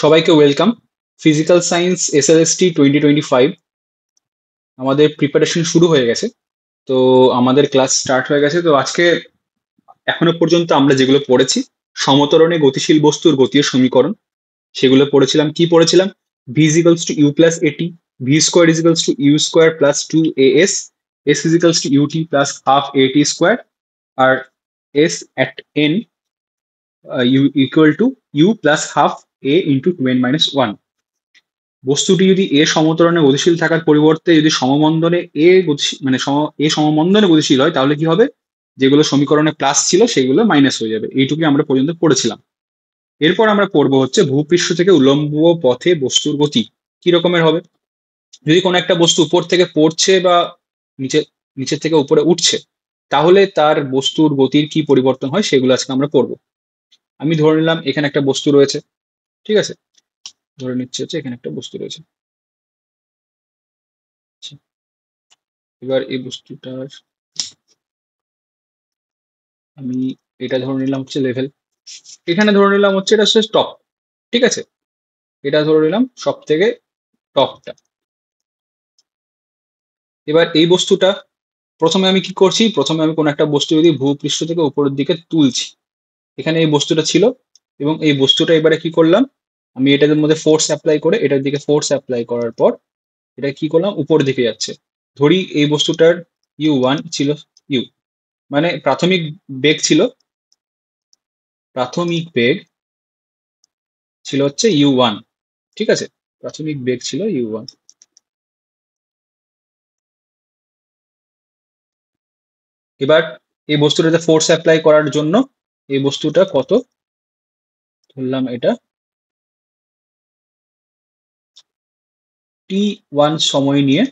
সবাইকে welcome. Physical science SLST 2025 আমাদের preparation শুরু হয়ে গেছে। তো আমাদের ক্লাস স্টার্ট হয়ে গেছে। তো আজকে এখনো পর্যন্ত আমরা যেগুলো পড়েছি, সমত্বরণে গতিশীল বস্তুর গতীয় সমীকরণ, সেগুলো পড়েছিলাম। কি পড়েছিলাম? V equals to U plus AT, V square equals to U square plus 2as, S equals to UT plus half এটি স্কোয়ার, আর S at N U equal to U plus half A into 2n-1। বস্তুটি যদি এ সমতরণে গতিশীল থাকার পরিবর্তে যদি সমমন্দনে এ গতিশীল মানে এ সমমন্দনে গতিশীল হয়, তাহলে কি হবে? যেগুলো সমীকরণে প্লাস ছিল সেগুলো মাইনাস হয়ে যাবে। এইটুকুই আমরা পর্যন্ত পড়েছিলাম। এরপর আমরা পড়বো হচ্ছে ভূপৃষ্ঠ থেকে উল্লম্ব পথে বস্তুর গতি কি রকমের হবে। যদি কোনো একটা বস্তু উপর থেকে পড়ছে বা নিচে নিচের থেকে উপরে উঠছে, তাহলে তার বস্তুর গতির কি পরিবর্তন হয় সেগুলো আজকে আমরা পড়বো। আমি ধরে নিলাম এখানে একটা বস্তু রয়েছে, ঠিক আছে? ধরে নিচ্ছে হচ্ছে এখানে একটা বস্তু রয়েছে। আচ্ছা, এবার এই বস্তুটার আমি এটা ধরে নিলাম হচ্ছে লেভেল, এখানে ধরে নিলাম হচ্ছে এটা হচ্ছে টপ, ঠিক আছে? এটা ধরে নিলাম সব থেকে টপটা। এবার এই বস্তুটা প্রথমে আমি কি করছি, প্রথমে আমি কোনো একটা বস্তু যদি ভূপৃষ্ঠ থেকে উপরের দিকে তুলছি, এখানে এই বস্তুটা ছিল এবং এই বস্তুটা এবারে কি করলাম, আমি এটার মধ্যে ফোর্স অ্যাপ্লাই করে এটার দিকে ফোর্স অ্যাপ্লাই করার পর এটা কি করলাম, উপরের দিকে যাচ্ছে। ধরি এই বস্তুটার u1 ছিল, ইউ মানে প্রাথমিক বেগ ছিল হচ্ছে u1, ঠিক আছে? প্রাথমিক বেগ ছিল u1। এবার এই বস্তুটাতে ফোর্স অ্যাপ্লাই করার জন্য এই বস্তুটা কত ধরলাম, এটা t1 সময় নিয়ে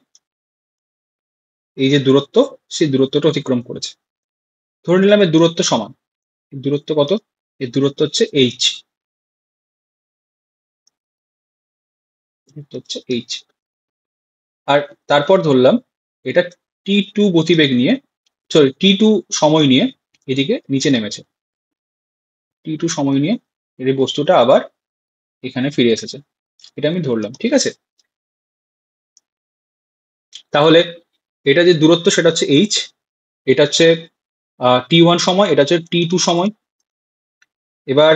এই যে দূরত্ব, সেই দূরত্বটা অতিক্রম করেছে। ধরে নিলাম এর দূরত্ব সমান। এর দূরত্ব কত? এর দূরত্ব হচ্ছে h, দূরত্ব হচ্ছে h। আর তারপর ধরলাম এটা t2 গতিবেগ নিয়ে, সরি t2 সময় নিয়ে এদিকে নিচে নেমেছে। t2 সময় নিয়ে এই বস্তুটা আবার এখানে ফিরে এসেছে, এটা আমি ধরলাম, ঠিক আছে? তাহলে এটা যে দূরত্ব সেটা হচ্ছে h, এটা হচ্ছে t1 সময়, এটা হচ্ছে t2 সময়। এবার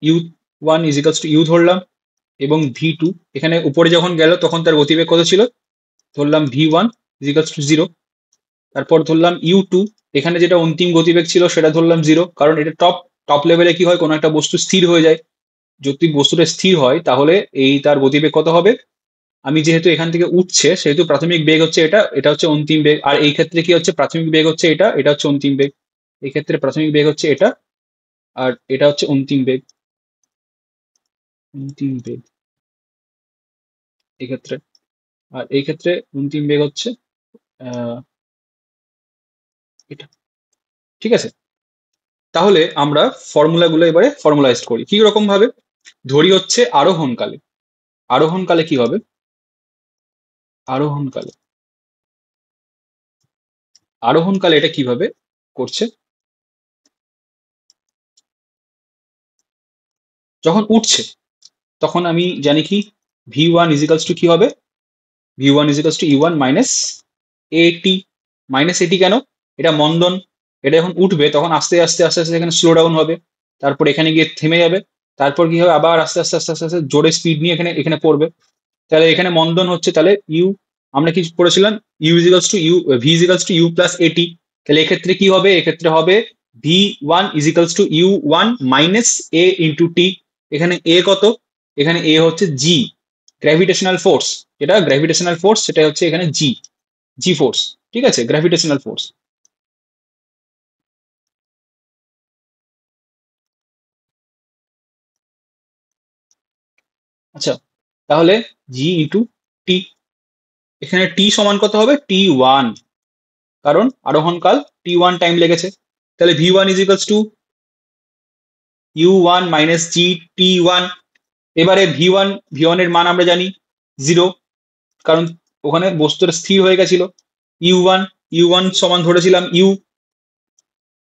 u1 ইজিক্যালস টু ইউ ধরলাম এবং v2 এখানে উপরে যখন গেল তখন তার গতিবেগ কত ছিল, ধরলাম v1 ইজিক্যালস টু 0। তারপর ধরলাম u2, এখানে যেটা অন্তিম গতিবেগ ছিল সেটা ধরলাম 0, কারণ এটা টপ টপ লেভেলে কি হয়, কোনো একটা বস্তু স্থির হয়ে যায়। যদি বস্তুটা স্থির হয় তাহলে এই তার গতিবেগ কত হবে? আমি যেহেতু এখান থেকে উঠছে সেহেতু প্রাথমিক বেগ হচ্ছে এটা, এটা হচ্ছে অন্তিম বেগ। আর এই ক্ষেত্রে কি হচ্ছে, প্রাথমিক বেগ হচ্ছে এটা, এটা হচ্ছে অন্তিম বেগ। এই ক্ষেত্রে প্রাথমিক বেগ হচ্ছে এটা আর এটা হচ্ছে অন্তিম বেগ, অন্তিম বেগ এই ক্ষেত্রে। আর এই ক্ষেত্রে অন্তিম বেগ হচ্ছে আহ এটা, ঠিক আছে? তাহলে আমরা ফর্মুলাগুলো এবারে ফর্মুলাইজ করি কি রকম ভাবে। ধরি হচ্ছে আরোহণকালে, আরোহণকালে কি হবে, আরোহণকালে আরোহণকালে এটা কিভাবে করছে, যখন উঠছে তখন আমি জানি কি v1 ইজিক্যালস টু কি হবে, v1 ইজিক্যালস to u1 minus at. Minus at কেন? এটা মন্দন, এটা যখন উঠবে তখন আস্তে আস্তে আস্তে আস্তে এখানে স্লো ডাউন হবে, তারপর এখানে গিয়ে থেমে যাবে, তারপর কি হবে, আবার আস্তে আস্তে আস্তে আস্তে আস্তে জোরে স্পিড নিয়ে এখানে এখানে পড়বে। তাহলে এখানে মন্দন হচ্ছে, তাহলে ইউ আমরা কি পড়েছিলাম, U equals to U, V equals to U plus AT. তাহলে এক্ষেত্রে কি হবে, এক্ষেত্রে হবে v1 ইজিক্যালস to u1 minus A into T. এখানে এ কত, এখানে এ হচ্ছে জি, গ্র্যাভিটেশনাল ফোর্স। যেটা গ্র্যাভিটেশনাল ফোর্স সেটা হচ্ছে এখানে জি, জি ফোর্স, ঠিক আছে? Gravitational force. আচ্ছা, তাহলে জি ইন্টু টি, এখানে টি সমান কত হবে, t1, কারণ আরোহণকাল t1 টাইম লেগেছে। তাহলে v1 ইজিক্যালস to u1 minus G t1। এবারে ভি ওয়ান এর মান আমরা জানি 0, কারণ ওখানে বস্তুটা স্থির হয়ে গেছিল। ইউ ওয়ান, ইউ ওয়ান সমান ধরেছিলাম ইউ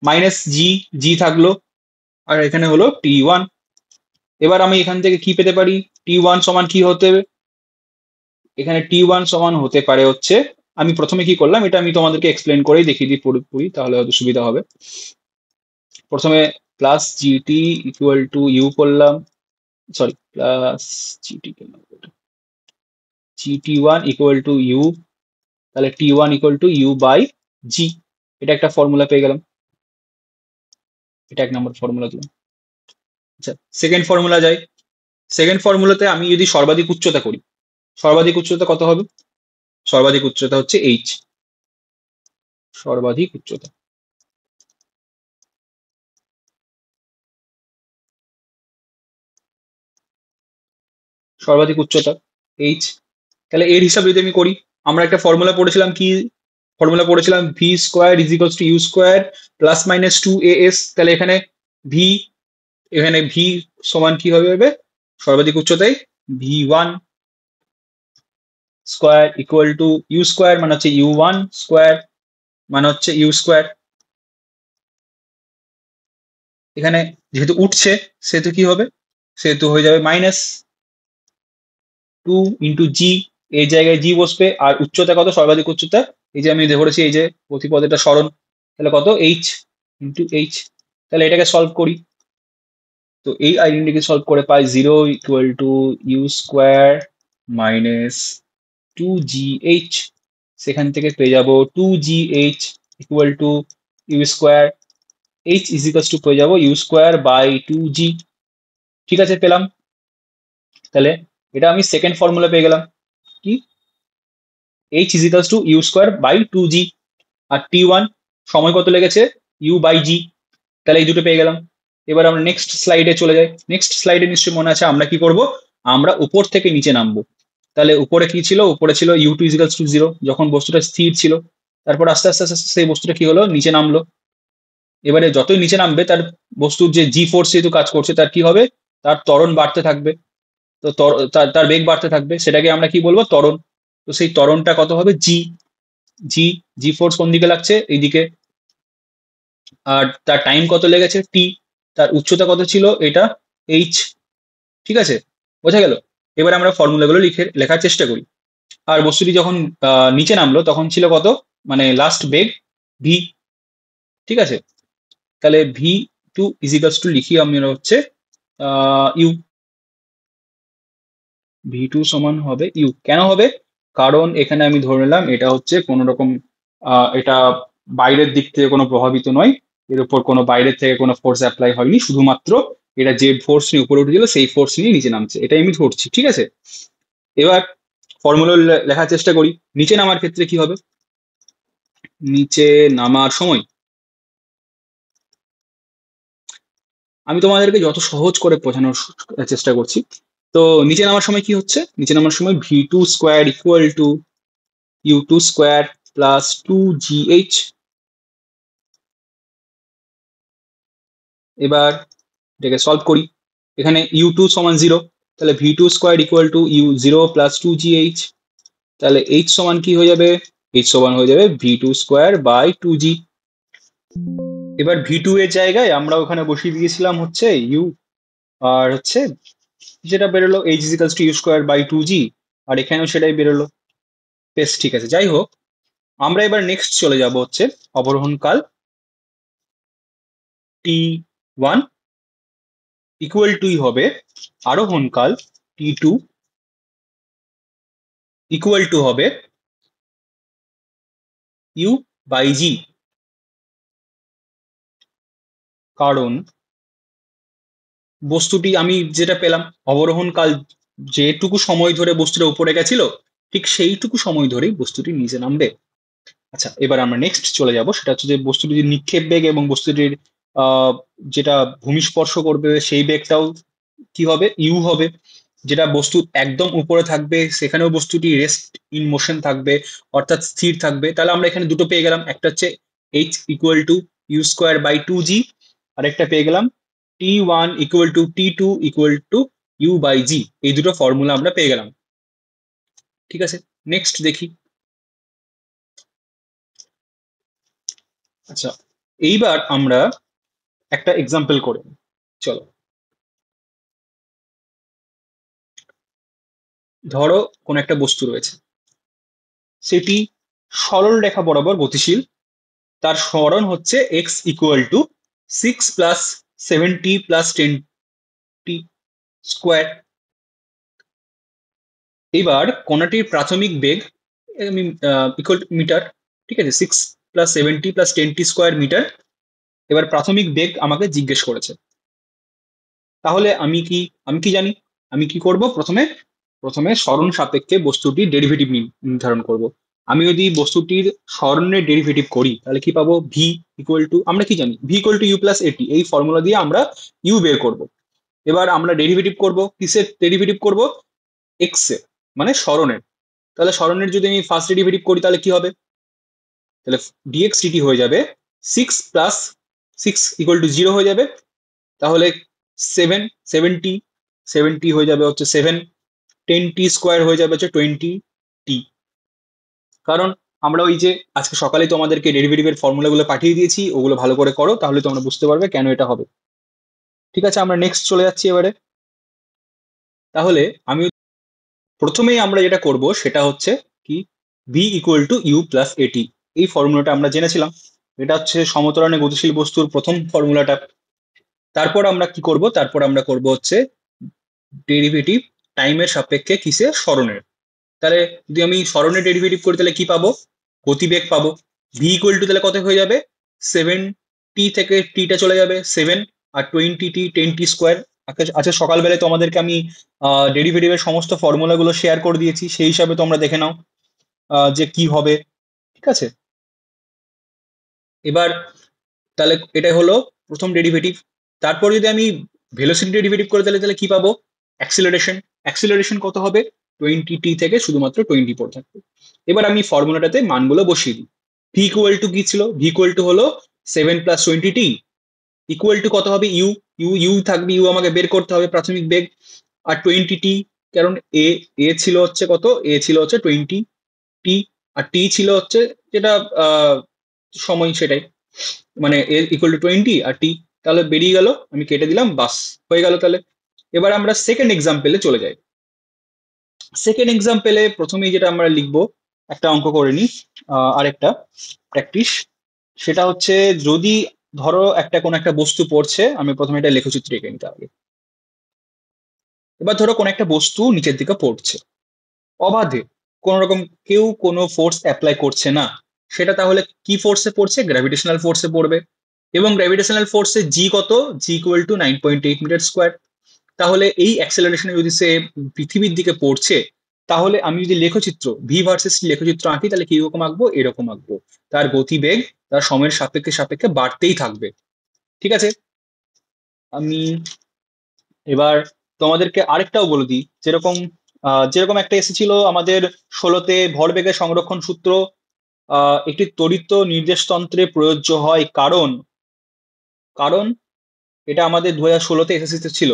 মাইনাস জি, জি থাকলো, আর এখানে হলো টি ওয়ান। এবার আমি এখান থেকে কি পেতে পারি, টি ওয়ান সমান কি হতে হবে, এখানে টি ওয়ান সমান হতে পারে হচ্ছে, আমি প্রথমে কি করলাম এটা আমি তোমাদেরকে এক্সপ্লেন করেই দেখিয়ে দিই পুরোপুরি, তাহলে হয়তো সুবিধা হবে। প্রথমে plus GT equal to U করলাম, sorry plus GT GT one equal to U, তাহলে T one equal to U by G, এটা একটা ফর্মুলা পেয়ে গেলাম, এটা এক নম্বর ফর্মুলা দিলাম। আচ্ছা সেকেন্ড ফর্মুলা যাই, সেকেন্ড ফর্মুলাতে আমি যদি সর্বাধিক উচ্চতা করি, সর্বাধিক উচ্চতা কত হবে, সর্বাধিক উচ্চতা হচ্ছে এইচ, সর্বাধিক উচ্চতা, সর্বাধিক উচ্চতা এইচ, তাহলে এর হিসাব যদি আমি করি, আমরা একটা ফর্মুলা পড়েছিলাম, কি ফর্মুলা পড়েছিলাম, V square is equals to U square plus minus two A S, তাহলে এখানে ভি, এখানে ভি সমান কি হবে, সর্বাধিক উচ্চতায় V one square equal to U square মানে হচ্ছে ইউ ওয়ান স্কোয়ার মানে হচ্ছে ইউ স্কোয়ার, এখানে যেহেতু উঠছে সেহেতু কি হবে, সেহেতু হয়ে যাবে মাইনাস টু ইন্টু জি, এই জায়গায় জি বসবে, আর উচ্চতা কত, সর্বাধিক উচ্চতা, এই যে আমি ধরেছি এই যে প্রতিপদেটা সরণ, তাহলে কত এইচ ইন্টু এইচ, তাহলে এটাকে সলভ করি, তো এই আইডেন্টিটি সলভ করে পাই zero equal to U square minus two G H, সেখান থেকে পেয়ে যাব two G H equal to U square, H is equals to পেয়ে যাবো U square by two G, ঠিক আছে পেলাম, তাহলে এটা আমি সেকেন্ড ফর্মুলা পেয়ে গেলাম, কি H is equals to U square by two G, আর টি ওয়ান সময় কত লেগেছে ইউ বাই জি, তাহলে এই দুটো পেয়ে গেলাম। এবার আমরা নেক্সট স্লাইডে চলে যাই, নেক্সট স্লাইডে নিশ্চয়ই মনে আছে আমরা কি করব, আমরা উপর থেকে নিচে নামবো, তাহলে উপরে কি ছিল, উপরে ছিল U two is equals to zero, যখন বস্তুটা স্থির ছিল, তারপর আস্তে আস্তে আস্তে আস্তে সেই বস্তুটা কি হলো নিচে নামলো, এবারে যতই নিচে নামবে তার বস্তুর যে জি ফোর্স যেহেতু কাজ করছে তার কি হবে, তার ত্বরণ বাড়তে থাকবে, তো তার তার বেগ বাড়তে থাকবে, সেটাকে আমরা কি বলবো ত্বরণ, তো সেই ত্বরণটা কত হবে জি, জি, জি ফোর্স কোন দিকে লাগছে এইদিকে, আর তার টাইম কত লেগেছে টি, তার উচ্চতা কত ছিল এটা এইচ, ঠিক আছে, বোঝা গেল। এবার আমরা ফর্মুলাগুলো লেখার চেষ্টা করি, আর বস্তুটি যখন নিচে নামলো তখন ছিল কত, মানে লাস্ট বেগ ভি, ঠিক আছে, তাহলে ভি টু ইজিকালস টু লিখি আমরা হচ্ছে ইউ, ভি টু সমান হবে ইউ, কেন হবে, কারণ এখানে আমি ধরে নিলাম এটা হচ্ছে কোন রকম এটা বাইরের দিক থেকে কোনো প্রভাবিত নয়, এর উপর কোনো বাইরের থেকে কোনো ফোর্স অ্যাপ্লাই হয়নি, শুধুমাত্র এটা যে ফোর্স নিয়ে উপরে উঠেছিল সেই ফোর্স নিয়ে নিচে নামছে, এটাই আমি ধরছি, ঠিক আছে। এবার ফর্মুলা লেখার চেষ্টা করি, নিচে নামার ক্ষেত্রে কি হবে, নিচে নামার সময় আমি তোমাদেরকে যত সহজ করে বোঝানোর চেষ্টা করছি, তো নিচে নামার সময় কি হচ্ছে, নিচে নামার সময় V two square equal to U two square plus two G H, এবার এটাকে সলভ করি, এখানে ইউ টু সমান জিরো, তাহলে V two square equal to U zero plus two G H, তাহলে এইচ সমান কি হয়ে যাবে, এইচ সমান হয়ে যাবে V two square by two G, এবার ভি টু এর জায়গায় আমরা ওখানে বসিয়ে দিয়েছিলাম হচ্ছে ইউ, আর হচ্ছে যেটা বেরোলো H equals to U square by two G, আর এখানেও সেটাই বেরোলো, বেশ ঠিক আছে, যাই হোক আমরা এবার নেক্সট চলে যাব হচ্ছে অবরোহণ কাল টি ওয়ান ইকুয়াল টুই হবে আরোহণ কাল টি টু ইকুয়াল টু হবে ইউ বাই জি, কারণ বস্তুটি আমি যেটা পেলাম অবরোহণ কাল যেটুকু সময় ধরে বস্তুটা উপরে গেছিল ঠিক সেইটুকু সময় ধরেই বস্তুটি নিচে নামবে। আচ্ছা এবার আমরা নেক্সট চলে যাব, সেটা হচ্ছে যে বস্তুটির নিক্ষেপ বেগ এবং বস্তুটির আহ যেটা ভূমিস্পর্শ করবে সেই বেগটাও কি হবে ইউ হবে, যেটা বস্তু একদম উপরে থাকবে সেখানেও বস্তুটি রেস্ট ইন মোশন থাকবে, অর্থাৎ স্থির থাকবে, তাহলে আমরা এখানে দুটো পেয়ে গেলাম, একটা হচ্ছে H equal to U square by two G, আর একটা পেয়ে গেলাম T one equal to T two equal to U by G, এই দুটো ফর্মুলা আমরা পেয়ে গেলাম, ঠিক আছে। নেক্সট দেখি, আচ্ছা এইবার আমরা একটা এক্সাম্পল করে নিই। চলো ধরো কোন একটা বস্তু রয়েছে, সেটি সরল রেখা বরাবর গতিশীল, তার সরণ হচ্ছে এক্স ইকুয়াল টু 6 + 70 + 10t²। এবার কণাটির প্রাথমিক বেগ ইকুয়াল টু মিটার, ঠিক আছে, 6 + 70 + 10t² মিটার। এবার প্রাথমিক বেগ আমাকে জিজ্ঞেস করেছে, তাহলে আমি কি জানি, আমি কি করব, প্রথমে প্রথমে সরণ সাপেক্ষে বস্তুটির ডেরিভেটিভ নির্ধারণ করব। আমি যদি বস্তুটির সরণের ডেরিভেটিভ করি তাহলে কি পাবো, ভি ইকুয়াল টু, আমরা কি জানি, V equal to U plus at, এই ফর্মুলা দিয়ে আমরা ইউ বের করব। এবার আমরা ডেরিভেটিভ করব, কিসের ডেরিভেটিভ করব, এক্স এর, মানে সরণের। তাহলে সরণের যদি আমি ফার্স্ট ডেরিভেটিভ করি তাহলে কি হবে, তাহলে ডিএক্স ডিটি হয়ে যাবে 6 + 6 = 0 হয়ে যাবে। তাহলে 7 70 হয়ে যাবে হচ্ছে 7, 10t² হয়ে যাবে হচ্ছে 20t। কারণ আমরা ওই যে আজকে সকালে তোমাদেরকে ডেরিভেটিভের ফর্মুলাগুলো পাঠিয়ে দিয়েছি, ওগুলো ভালো করে করো, তাহলে তোমরা বুঝতে পারবে কেন এটা হবে। ঠিক আছে, আমরা নেক্সট চলে যাচ্ছি এবারে। তাহলে আমি প্রথমেই আমরা যেটা করব সেটা হচ্ছে কি, V equal to U plus at, এই ফর্মুলাটা আমরা জেনেছিলাম, এটা হচ্ছে সমতরণে গতিশীল বস্তুর প্রথম ফর্মুলাটা। তারপর আমরা কি করব, তারপর আমরা করব হচ্ছে ডেরিভেটিভ টাইমের সাপেক্ষে কিসে, সরণের। তাহলে যদি আমি সরণের ডেরিভেটিভ করি তাহলে কি পাবো, গতিবেগ পাবো। ভি ইকুয়াল টু তাহলে কত হয়ে যাবে, 7t থেকে টিটা চলে যাবে 7, আর 20t 10t²। আচ্ছা, সকালবেলায় তোমাদেরকে আমি ডেরিভেটিভের সমস্ত ফর্মুলাগুলো শেয়ার করে দিয়েছি, সেই হিসাবে তোমরা দেখে নাও যে কি হবে। ঠিক আছে, এবার তাহলে এটাই হলো প্রথম ডেরিভেটিভ। তারপর যদি আমি ভেলোসিটি ডেরিভেটিভ করে তাহলে তাহলে কি পাবো, অ্যাক্সিলারেশন। অ্যাক্সিলারেশন কত হবে, 20t থেকে শুধুমাত্র 20 পর থাকবে। এবার আমি ফর্মুলাটাতে মানগুলো বসিয়ে দিই। ভি ইকুয়াল টু কি ছিল, ভি ইকুয়াল টু হলো 7 + 20t ইকুয়াল টু কত হবে, ইউ, ইউ ইউ থাকবে, ইউ আমাকে বের করতে হবে প্রাথমিক বেগ। আর 20t, কারণ এ এ ছিল হচ্ছে কত, এ ছিল হচ্ছে 20t, আর টি ছিল হচ্ছে যেটা আহ সময়, সেটাই, মানে এ ইকুয়াল টু 20 আর টি। তাহলে বেরিয়ে গেল, আমি কেটে দিলাম, বাস হয়ে গেল তাহলে। এবার আমরা সেকেন্ড এক্সাম্পলে চলে যাই। সেকেন্ড এক্সাম্পলে প্রথমেই যেটা আমরা লিখবো, একটা অঙ্ক করে নিই, আরেকটা প্র্যাকটিস। সেটা হচ্ছে, যদি ধরো একটা কোন একটা বস্তু পড়ছে, আমি প্রথমে এটা লেখচিত্র এঁকে নিতে হবে। এবার ধরো কোন একটা বস্তু নিচের দিকে পড়ছে অবাধে, কোন রকম কেউ কোনো ফোর্স অ্যাপ্লাই করছে না, সেটা তাহলে কি ফোর্সে পড়ছে, গ্র্যাভিটেশনাল ফোর্সে পড়বে। এবং গ্র্যাভিটেশনাল ফোর্সে জি কত, জি ইকুয়াল টু 9.8 মিটার স্কোয়ার। তাহলে এই অ্যাক্সেলারেশনে যদি সে পৃথিবীর দিকে পড়ছে, তাহলে আমি যদি লেখচিত্র ভি ভার্সেস লেখচিত্র আঁকি তাহলে কি রকম আঁকবো, এরকম আঁকবো। তার গতিবেগ তার সময়ের সাপেক্ষে সাপেক্ষে বাড়তেই থাকবে। ঠিক আছে, আমি এবার তোমাদেরকে আরেকটাও বলে দিই, যেরকম যেরকম একটা এসেছিল আমাদের 16তে, ভরবেগের সংরক্ষণ সূত্র একটি তড়িৎ নির্দেশতন্ত্রে প্রযোজ্য হয়, কারণ কারণ এটা আমাদের 2016তে এসএসসিতে ছিল।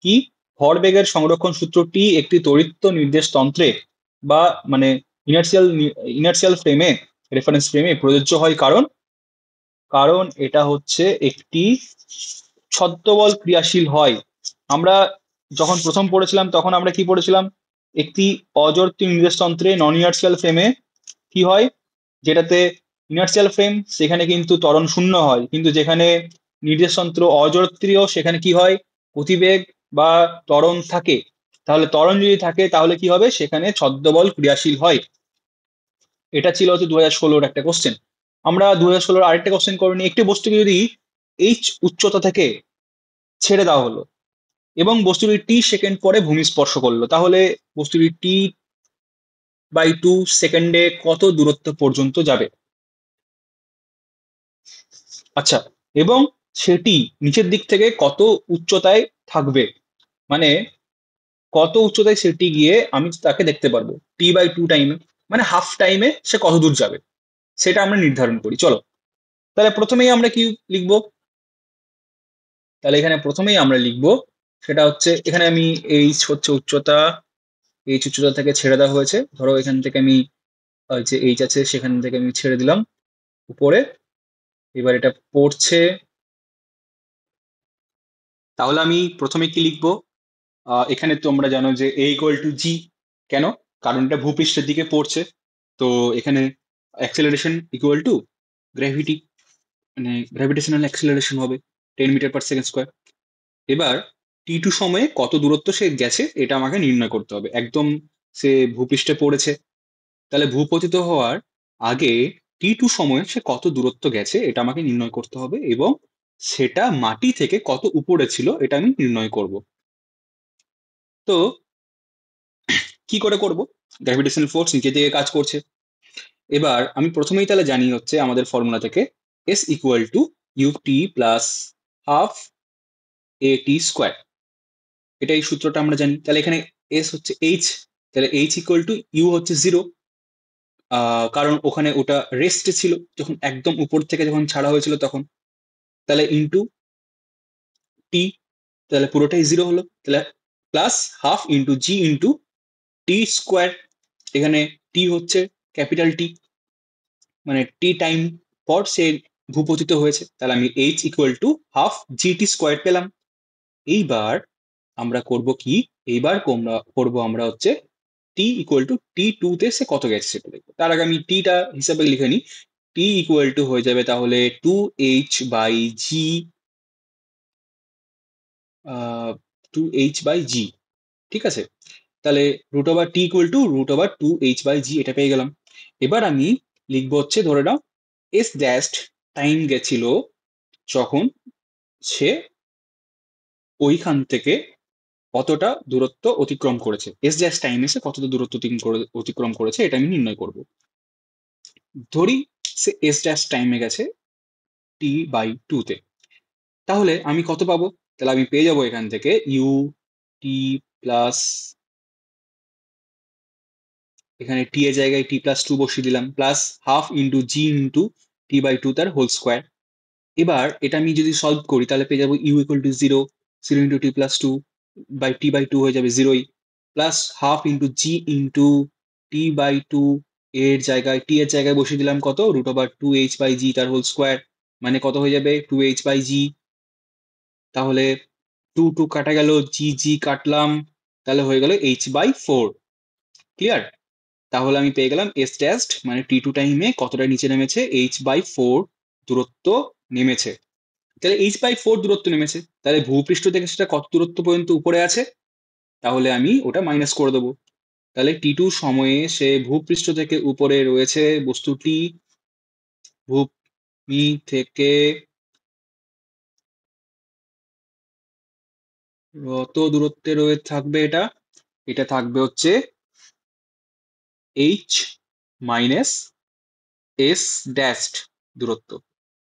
কি, ভরবেগের সংরক্ষণ সূত্রটি একটি তড়িৎ নির্দেশ তন্ত্রে বা মানে ইনার্শিয়াল ইনার্শিয়াল ফ্রেমে, রেফারেন্স ফ্রেমে প্রযোজ্য হয়, কারণ কারণ এটা হচ্ছে একটি ছদ্মবল ক্রিয়াশীল হয়। আমরা যখন প্রথম পড়েছিলাম তখন আমরা কি পড়েছিলাম, একটি অজোড় নির্দেশতন্ত্রে নন ইনার্শিয়াল ফ্রেমে কি হয়, যেটাতে ইনার্শিয়াল ফ্রেম সেখানে কিন্তু ত্বরণ শূন্য হয়, কিন্তু যেখানে নির্দেশতন্ত্র অজোড়ত্রীয় সেখানে কি হয়, গতিবেগ বা ত্বরণ থাকে। তাহলে ত্বরণ যদি থাকে তাহলে কি হবে, সেখানে ছদ্মবল ক্রিয়াশীল হয়। এটা ছিল হচ্ছে 2016-র একটা কোশ্চেন। আমরা 2016-র আরেকটা কোশ্চেন করে নিই, একটি বস্তুকে যদি এইচ উচ্চতা থেকে ছেড়ে দেওয়া হলো এবং বস্তুটি টি সেকেন্ড পরে ভূমি স্পর্শ করলো, তাহলে বস্তুটি T/2 সেকেন্ডে কত দূরত্ব পর্যন্ত যাবে। আচ্ছা, এবং সেটি নিচের দিক থেকে কত উচ্চতায় থাকবে, মানে কত উচ্চতায় সেটি গিয়ে আমি তাকে দেখতে পারবো T/2 টাইমে, মানে হাফ টাইমে সে কত দূর যাবে, সেটা আমরা নির্ধারণ করি। চলো, তাহলে প্রথমেই আমরা কি লিখবো, তাহলে এখানে প্রথমেই আমরা লিখবো, সেটা হচ্ছে এখানে আমি এইচ হচ্ছে উচ্চতা, এইচ উচ্চতা থেকে ছেড়ে দেওয়া হয়েছে, ধরো এখান থেকে আমি যে এইচ আছে সেখান থেকে আমি ছেড়ে দিলাম উপরে। এবার এটা পড়ছে, তাহলে আমি প্রথমে কি লিখবো, এখানে তোমরা জানো যে এ ইকুয়াল টু জি, কেন? কারণ এটা ভূপৃষ্ঠের দিকে পড়ছে। তো এখানে অ্যাক্সেলারেশন ইকুয়াল টু গ্র্যাভিটি, মানে গ্র্যাভিটেশনাল অ্যাক্সেলারেশন হবে 10 মিটার/সেকেন্ড স্কোয়ার। এবার t2 সময়ে কত দূরত্ব সে গেছে এটা আমাকে নির্ণয় করতে হবে। একদম সে ভূপৃষ্ঠে পড়েছে, তাহলে ভূপতিত হওয়ার আগে t2 সময়ে সে কত দূরত্ব গেছে এটা আমাকে নির্ণয় করতে হবে, এবং সেটা মাটি থেকে কত উপরে ছিল এটা আমি নির্ণয় করব। তো কি করে করব? গ্র্যাভিটেশনাল ফোর্স নিচে দিকে কাজ করছে। এবার আমি প্রথমেই তাহলে জানি হচ্ছে আমাদের ফর্মুলা থেকে s equal to UT plus half এটি স্কোয়ার, এটা এই সূত্রটা আমরা জানি। তাহলে এখানে এস হচ্ছে এইচ, তাহলে এইচ ইকুয়াল টু ইউ হচ্ছে 0, কারণ ওখানে ওটা রেস্টে ছিল যখন একদম উপর থেকে যখন ছাড়া হয়েছিল তখন। তাহলে ইন্টু টি, তাহলে পুরোটাই 0 হলো, তাহলে plus half into G into T square. এখানে টি হচ্ছে ক্যাপিটাল টি, মানে টি টাইম পর সে ভূপতিত হয়েছে, তাহলে আমি H equal to half GT square পেলাম। এইবার আমরা করব কি, এইবার করবো আমরা হচ্ছে টি ইকুয়াল টু t2 তে সে কত গেছে সেটা দেখবো। তার আগে আমি টিটা হিসাবে লিখে নিই। টি ইকুয়াল টু হয়ে যাবে তাহলে 2h/g, 2h/g, ঠিক আছে। তাহলে √t ইকুয়াল টু √2h/g এটা পেয়ে গেলাম। এবার আমি লিখবো হচ্ছে, ধরে নাও এস ড্যাশড টাইম গেছিল যখন সে ওইখান থেকে কতটা দূরত্ব অতিক্রম করেছে, এস ড্যাশ টাইম এসে কতটা দূরত্ব অতিক্রম করেছে এটা আমি নির্ণয় করব। ধরি সে এস ড্যাশ টাইমে গেছে t/2 তে, তাহলে আমি কত পাবো? তাহলে আমি পেয়ে যাবো এখান থেকে ইউ টি প্লাস, এখানে টি এর জায়গায় t+2 বসিয়ে দিলাম, plus half into G into t/2 তার হোল স্কোয়ার। এবার এটা আমি যদি সলভ করি তাহলে পেয়ে যাবো U equal to 0, 0 into t+2 by t/2 হয়ে যাবে 0, plus half into G into t/2 এর জায়গায়, টি এর জায়গায় বসিয়ে দিলাম কত, √2h/g তার হোল স্কোয়ার, মানে কত হয়ে যাবে 2h/g। তাহলে 2 কাটা গেল, জি জি কাটলাম, তাহলে হয়ে গেল h/4। ক্লিয়ার? তাহলে আমি পেয়ে গেলাম এস ড্যাশড মানে t2 টাইমে কতটা নিচে নেমেছে, h/4 দূরত্ব নেমেছে। তাহলে h/4 দূরত্ব নেমেছে, তাহলে ভূপৃষ্ঠ থেকে সেটা কত দূরত্ব পর্যন্ত উপরে আছে, তাহলে আমি ওটা মাইনাস করে দেবো। তাহলে t2 সময়ে সে ভূপৃষ্ঠ থেকে উপরে রয়েছে বস্তুটি, ভূমি থেকে কত দূরত্বে রয়ে থাকবে, এটা এটা থাকবে হচ্ছে h মাইনাস এস ড্যাশড দূরত্ব,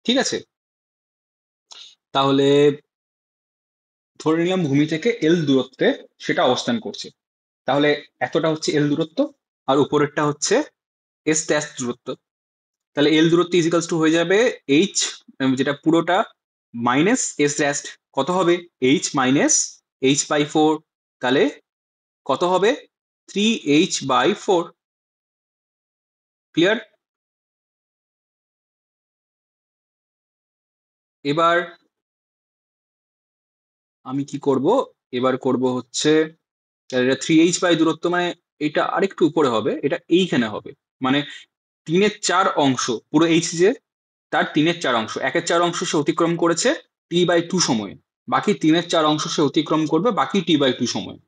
ঠিক আছে। তাহলে ধরে নিলাম ভূমি থেকে এল দূরত্বে সেটা অবস্থান করছে, তাহলে এতটা হচ্ছে এল দূরত্ব, আর উপরেরটা হচ্ছে এস ড্যাশ দূরত্ব। তাহলে এল দূরত্ব ইজিক্যালস টু হয়ে যাবে এইচ, যেটা পুরোটা মাইনাস এস ড্যাশ, কত হবে h-h/4, তাহলে কত হবে 3h/4। ক্লিয়ার? এবার আমি কি করব, এবার করব হচ্ছে, তাহলে এটা 3h দূরত্ব, মানে এটা আরেকটু উপরে হবে, এটা এইখানে হবে, মানে 3/4 অংশ, পুরো এইচ যে তার 3/4 অংশ, 1/4 অংশ সে অতিক্রম করেছে t/2 সময়ে, বাকি 3/4 অংশ সে অতিক্রম করবে বাকি t/2 সময়ে,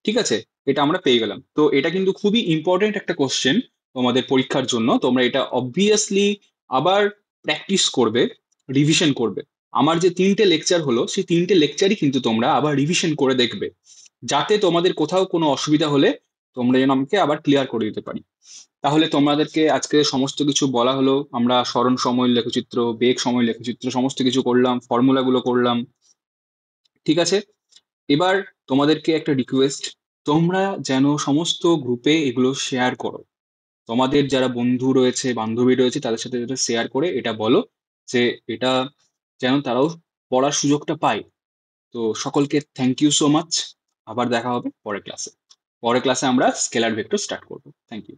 ঠিক আছে। এটা আমরা পেয়ে গেলাম। তো এটা কিন্তু খুবই ইম্পর্টেন্ট একটা কোশ্চেন তোমাদের পরীক্ষার জন্য, তোমরা এটা অবভিয়াসলি আবার প্র্যাকটিস করবে, রিভিশন করবে। আমার যে 3টে লেকচার হলো সেই 3টে লেকচারই কিন্তু তোমরা আবার রিভিশন করে দেখবে, যাতে তোমাদের কোথাও কোনো অসুবিধা হলে তোমরা যেন আমাকে আবার ক্লিয়ার করে দিতে পারি। তাহলে তোমাদেরকে আজকে সমস্ত কিছু বলা হলো, আমরা স্মরণ সময় লেখচিত্র, বেগ সময় লেখচিত্র সমস্ত কিছু করলাম, ফর্মুলাগুলো করলাম, ঠিক আছে। এবার তোমাদেরকে একটা রিকোয়েস্ট, তোমরা যেন সমস্ত গ্রুপে এগুলো শেয়ার করো, তোমাদের যারা বন্ধু রয়েছে বান্ধবী রয়েছে তাদের সাথে এটা শেয়ার করে এটা বলো যে এটা যেন তারাও পড়ার সুযোগটা পায়। তো সকলকে থ্যাংক ইউ সো মাচ। আবার দেখা হবে পরের ক্লাসে। পরের ক্লাসে আমরা স্কেলার ভেক্টর স্টার্ট করবো। Thank you.